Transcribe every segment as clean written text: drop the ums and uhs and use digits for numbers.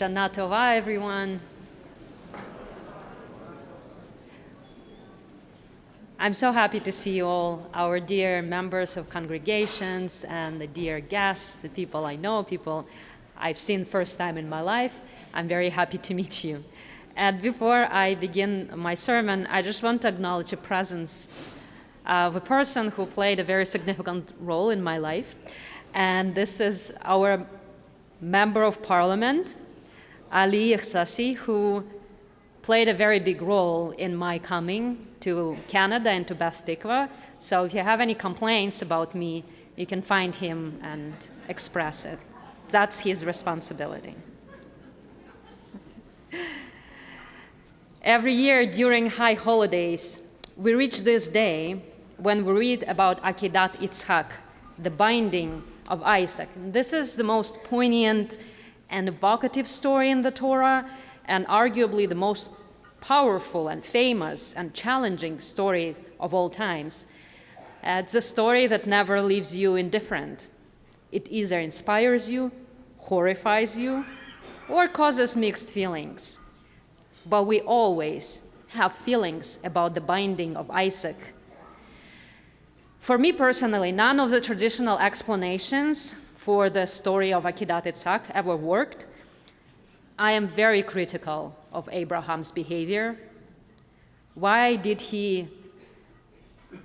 Shana Tova, everyone. I'm so happy to see you all, our dear members of congregations and the dear guests, the people I know, people I've seen first time in my life. I'm very happy to meet you. And before I begin my sermon, I just want to acknowledge the presence of a person who played a very significant role in my life. And this is our Member of Parliament, Alisa, who played a very big role in my coming to Canada and to Beth Tikvah. So if you have any complaints about me, you can find him and express it. That's his responsibility. Every year during high holidays, we reach this day when we read about Akedat Yitzhak, the binding of Isaac. This is the most poignant and evocative story in the Torah, and arguably the most powerful and famous and challenging story of all times. It's a story that never leaves you indifferent. It either inspires you, horrifies you, or causes mixed feelings. But we always have feelings about the binding of Isaac. For me personally, none of the traditional explanations for the story of Akedat Yitzhak ever worked. I am very critical of Abraham's behavior. Why did he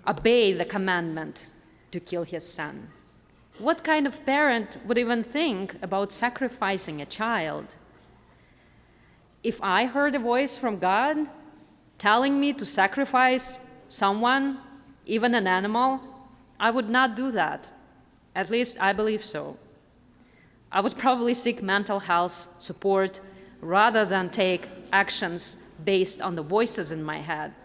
obey the commandment to kill his son? What kind of parent would even think about sacrificing a child? If I heard a voice from God telling me to sacrifice someone, even an animal, I would not do that. At least I believe so. I would probably seek mental health support rather than take actions based on the voices in my head.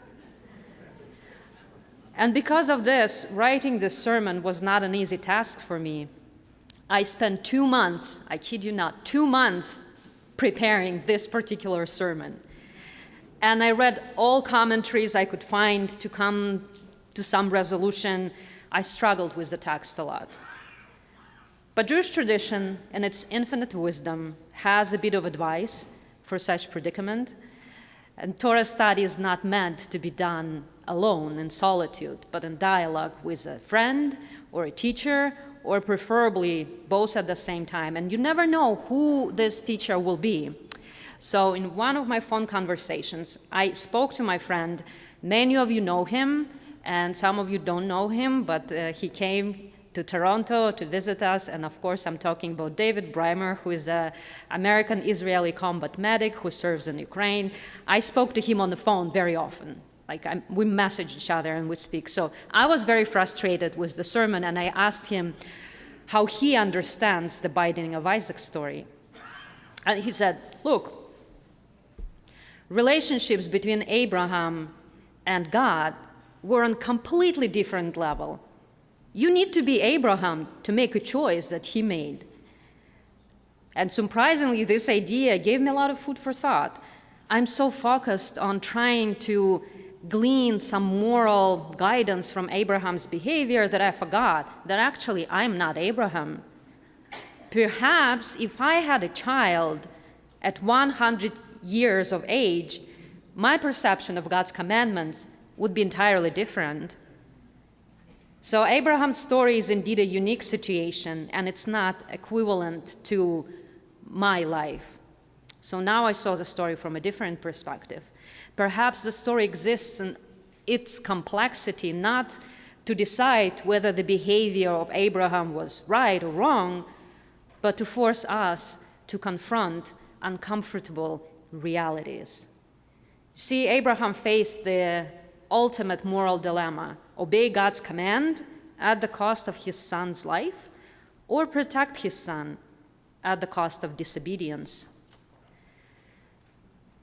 And because of this, writing this sermon was not an easy task for me. I spent 2 months, I kid you not, 2 months preparing this particular sermon. And I read all commentaries I could find to come to some resolution. I struggled with the text a lot. But Jewish tradition, in its infinite wisdom, has a bit of advice for such predicament. And Torah study is not meant to be done alone in solitude, but in dialogue with a friend or a teacher, or preferably both at the same time. And you never know who this teacher will be. So in one of my phone conversations, I spoke to my friend. Many of you know him, and some of you don't know him, but he came to Toronto to visit us. And of course, I'm talking about David Breimer, who is an American-Israeli combat medic who serves in Ukraine. I spoke to him on the phone very often. We message each other and we speak. So I was very frustrated with the sermon, and I asked him how he understands the binding of Isaac's story. And he said, look, relationships between Abraham and God were on a completely different level. You need to be Abraham to make a choice that he made. And surprisingly, this idea gave me a lot of food for thought. I'm so focused on trying to glean some moral guidance from Abraham's behavior that I forgot that actually I'm not Abraham. Perhaps if I had a child at 100 years of age, my perception of God's commandments would be entirely different. So Abraham's story is indeed a unique situation, and it's not equivalent to my life. So now I saw the story from a different perspective. Perhaps the story exists in its complexity not to decide whether the behavior of Abraham was right or wrong, but to force us to confront uncomfortable realities. See, Abraham faced the ultimate moral dilemma: obey God's command at the cost of his son's life, or protect his son at the cost of disobedience.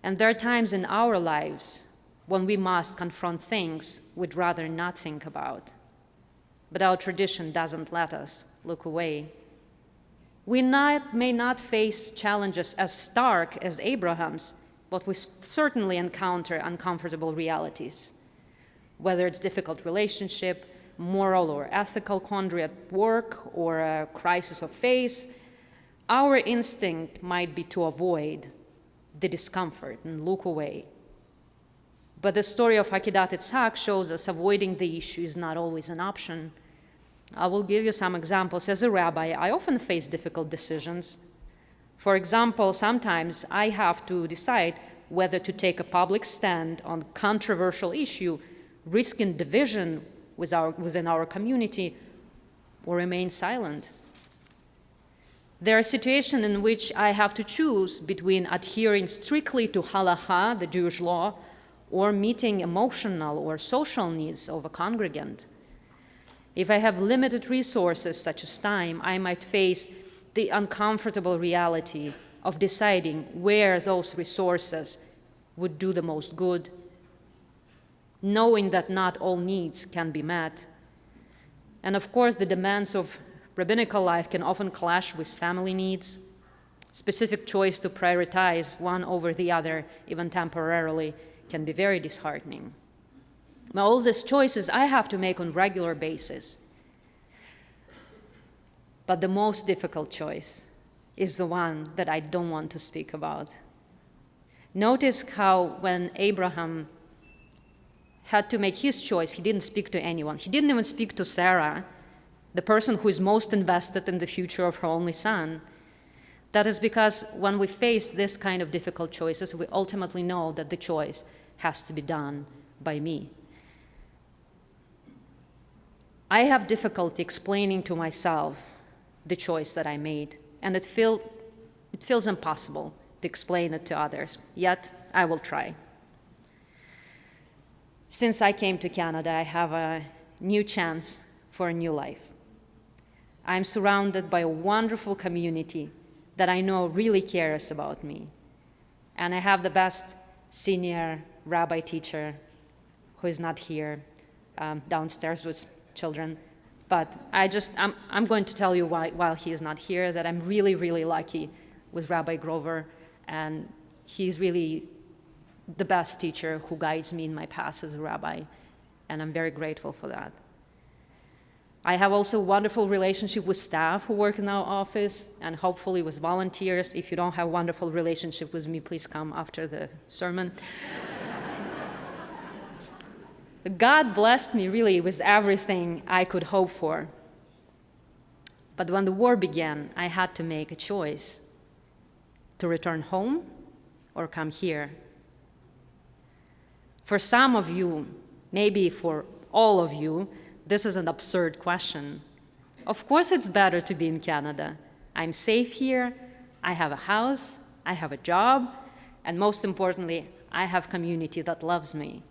And there are times in our lives when we must confront things we'd rather not think about. But our tradition doesn't let us look away. We may not face challenges as stark as Abraham's, but we certainly encounter uncomfortable realities. Whether it's difficult relationship, moral or ethical quandary at work, or a crisis of faith, Our instinct might be to avoid the discomfort and look away. But the story of Akedat Yitzhak shows us avoiding the issue is not always an option. I will give you some examples. As a rabbi, I often face difficult decisions. For example, sometimes I have to decide whether to take a public stand on a controversial issue, risking division within our community, or remain silent. There are situations in which I have to choose between adhering strictly to halacha, the Jewish law, or meeting emotional or social needs of a congregant. If I have limited resources, such as time, I might face the uncomfortable reality of deciding where those resources would do the most good, knowing that not all needs can be met. And of course, the demands of rabbinical life can often clash with family needs. Specific choice to prioritize one over the other, even temporarily, can be very disheartening. Now, all these choices I have to make on a regular basis. But the most difficult choice is the one that I don't want to speak about. Notice how when Abraham had to make his choice, he didn't speak to anyone. He didn't even speak to Sarah, the person who is most invested in the future of her only son. That is because when we face this kind of difficult choices, we ultimately know that the choice has to be done by me. I have difficulty explaining to myself the choice that I made, and it feels impossible to explain it to others, yet I will try. Since I came to Canada, I have a new chance for a new life. I'm surrounded by a wonderful community that I know really cares about me. And I have the best senior rabbi teacher who is not here, downstairs with children. But I'm going to tell you why, while he is not here, that I'm really, really lucky with Rabbi Grover, and he's really the best teacher who guides me in my path as a rabbi, and I'm very grateful for that. I have also a wonderful relationship with staff who work in our office, and hopefully with volunteers. If you don't have a wonderful relationship with me, please come after the sermon. God blessed me really with everything I could hope for. But when the war began, I had to make a choice to return home or come here. For some of you, maybe for all of you, this is an absurd question. Of course it's better to be in Canada. I'm safe here, I have a house, I have a job, and most importantly, I have community that loves me.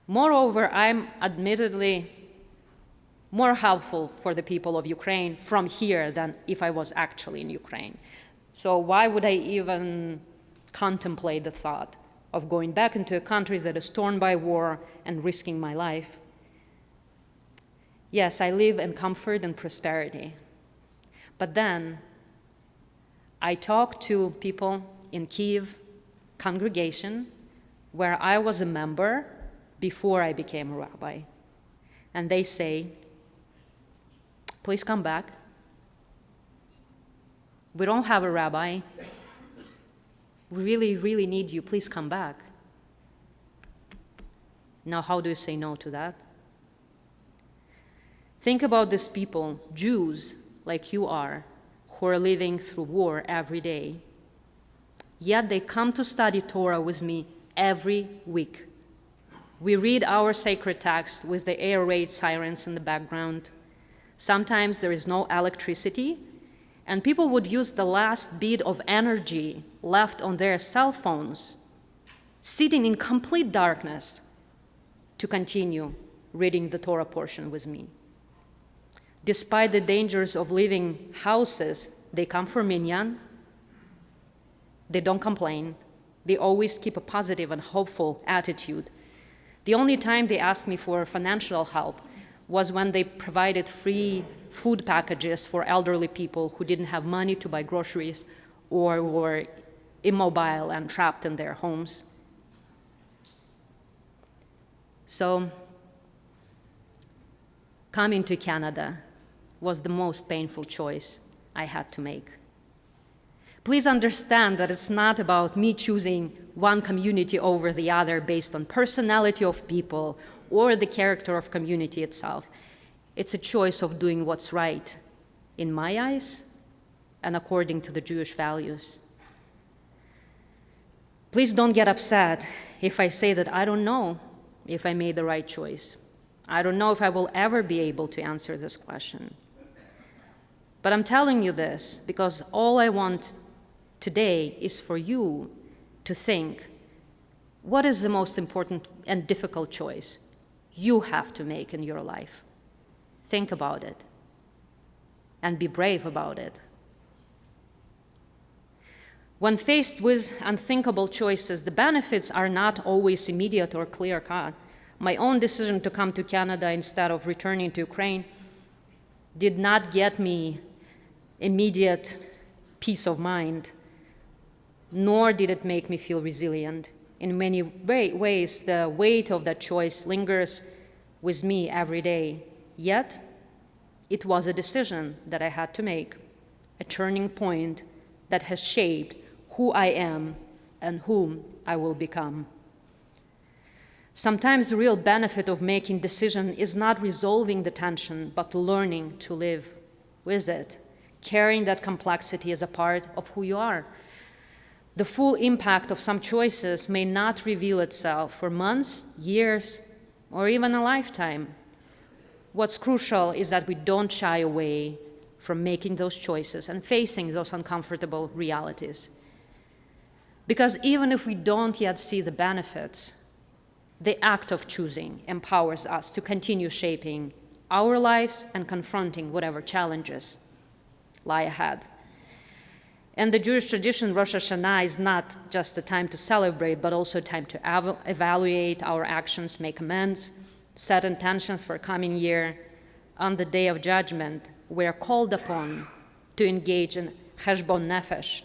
Moreover, I'm admittedly more helpful for the people of Ukraine from here than if I was actually in Ukraine. So why would I even contemplate the thought of going back into a country that is torn by war and risking my life? Yes, I live in comfort and prosperity. But then I talk to people in Kyiv congregation where I was a member before I became a rabbi. And they say, please come back. We don't have a rabbi. We really, really need you. Please come back. Now, how do you say no to that? Think about these people, Jews like you are, who are living through war every day. Yet they come to study Torah with me every week. We read our sacred text with the air raid sirens in the background. Sometimes there is no electricity, and people would use the last bit of energy left on their cell phones, sitting in complete darkness, to continue reading the Torah portion with me. Despite the dangers of leaving houses, they come for minyan. They don't complain. They always keep a positive and hopeful attitude. The only time they asked me for financial help was when they provided free food packages for elderly people who didn't have money to buy groceries or were immobile and trapped in their homes. So, coming to Canada was the most painful choice I had to make. Please understand that it's not about me choosing one community over the other based on personality of people or the character of community itself. It's a choice of doing what's right in my eyes and according to the Jewish values. Please don't get upset if I say that I don't know if I made the right choice. I don't know if I will ever be able to answer this question. But I'm telling you this because all I want today is for you to think, what is the most important and difficult choice you have to make in your life? Think about it and be brave about it. When faced with unthinkable choices, the benefits are not always immediate or clear-cut. My own decision to come to Canada instead of returning to Ukraine did not get me immediate peace of mind, nor did it make me feel resilient. In many ways, the weight of that choice lingers with me every day. Yet, it was a decision that I had to make, a turning point that has shaped who I am and whom I will become. Sometimes the real benefit of making decision is not resolving the tension, but learning to live with it, carrying that complexity as a part of who you are. The full impact of some choices may not reveal itself for months, years, or even a lifetime. What's crucial is that we don't shy away from making those choices and facing those uncomfortable realities. Because even if we don't yet see the benefits, the act of choosing empowers us to continue shaping our lives and confronting whatever challenges lie ahead. And the Jewish tradition, Rosh Hashana, is not just a time to celebrate, but also a time to evaluate our actions, make amends, set intentions for coming year. On the day of judgment, we are called upon to engage in cheshbon nefesh,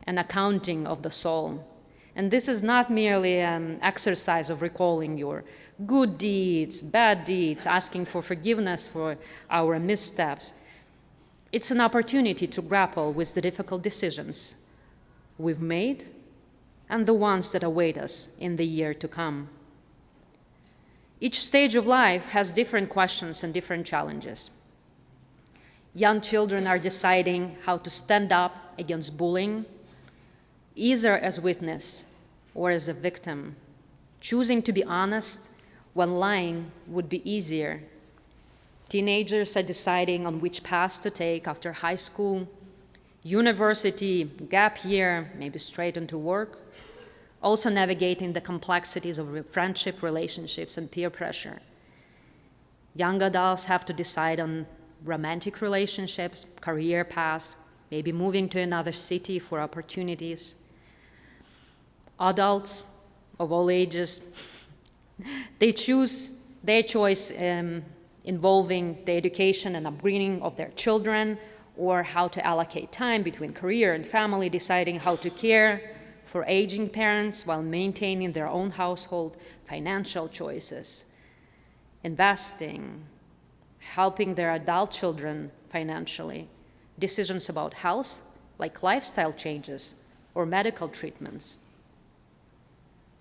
an accounting of the soul. And this is not merely an exercise of recalling your good deeds, bad deeds, asking for forgiveness for our missteps. It's an opportunity to grapple with the difficult decisions we've made and the ones that await us in the year to come. Each stage of life has different questions and different challenges. Young children are deciding how to stand up against bullying, either as witness or as a victim, choosing to be honest when lying would be easier. Teenagers are deciding on which path to take after high school, university, gap year, maybe straight into work, also navigating the complexities of friendship, relationships, and peer pressure. Young adults have to decide on romantic relationships, career paths, maybe moving to another city for opportunities. Adults of all ages, they choose their choice involving the education and upbringing of their children, or how to allocate time between career and family, deciding how to care for aging parents while maintaining their own household, financial choices, investing, helping their adult children financially, decisions about health, like lifestyle changes or medical treatments,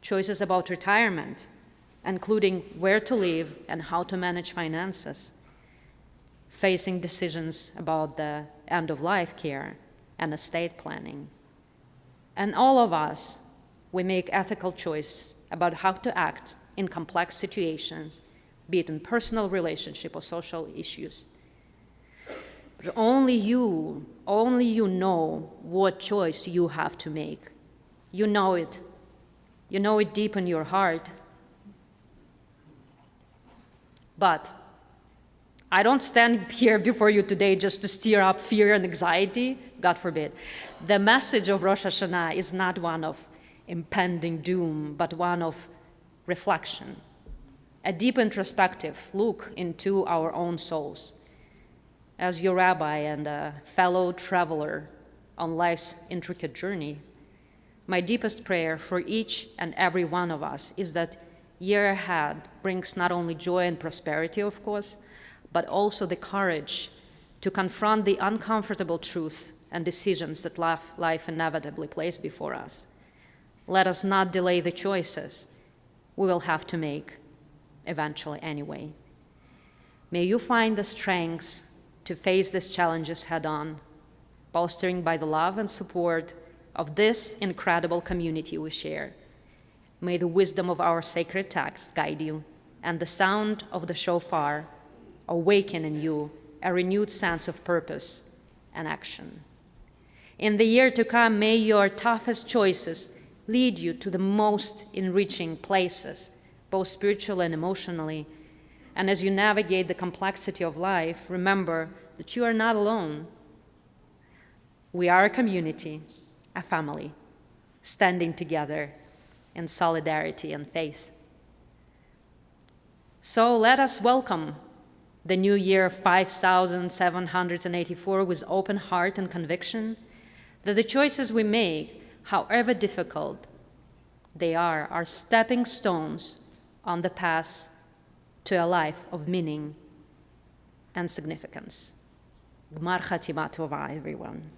choices about retirement, including where to live and how to manage finances, facing decisions about the end-of-life care and estate planning. And all of us, we make ethical choice about how to act in complex situations, be it in personal relationship or social issues. But only you know what choice you have to make. You know it. You know it deep in your heart. But I don't stand here before you today just to stir up fear and anxiety, God forbid. The message of Rosh Hashanah is not one of impending doom, but one of reflection, a deep introspective look into our own souls. As your rabbi and a fellow traveler on life's intricate journey, my deepest prayer for each and every one of us is that year ahead brings not only joy and prosperity, of course, but also the courage to confront the uncomfortable truths and decisions that life inevitably places before us. Let us not delay the choices we will have to make eventually anyway. May you find the strength to face these challenges head-on, bolstering by the love and support of this incredible community we share. May the wisdom of our sacred text guide you, and the sound of the shofar awaken in you a renewed sense of purpose and action. In the year to come, may your toughest choices lead you to the most enriching places, both spiritually and emotionally. And as you navigate the complexity of life, remember that you are not alone. We are a community, a family, standing together in solidarity and faith. So let us welcome the new year 5784 with open heart and conviction that the choices we make, however difficult they are stepping stones on the path to a life of meaning and significance. Gmar Chatima Tova, everyone.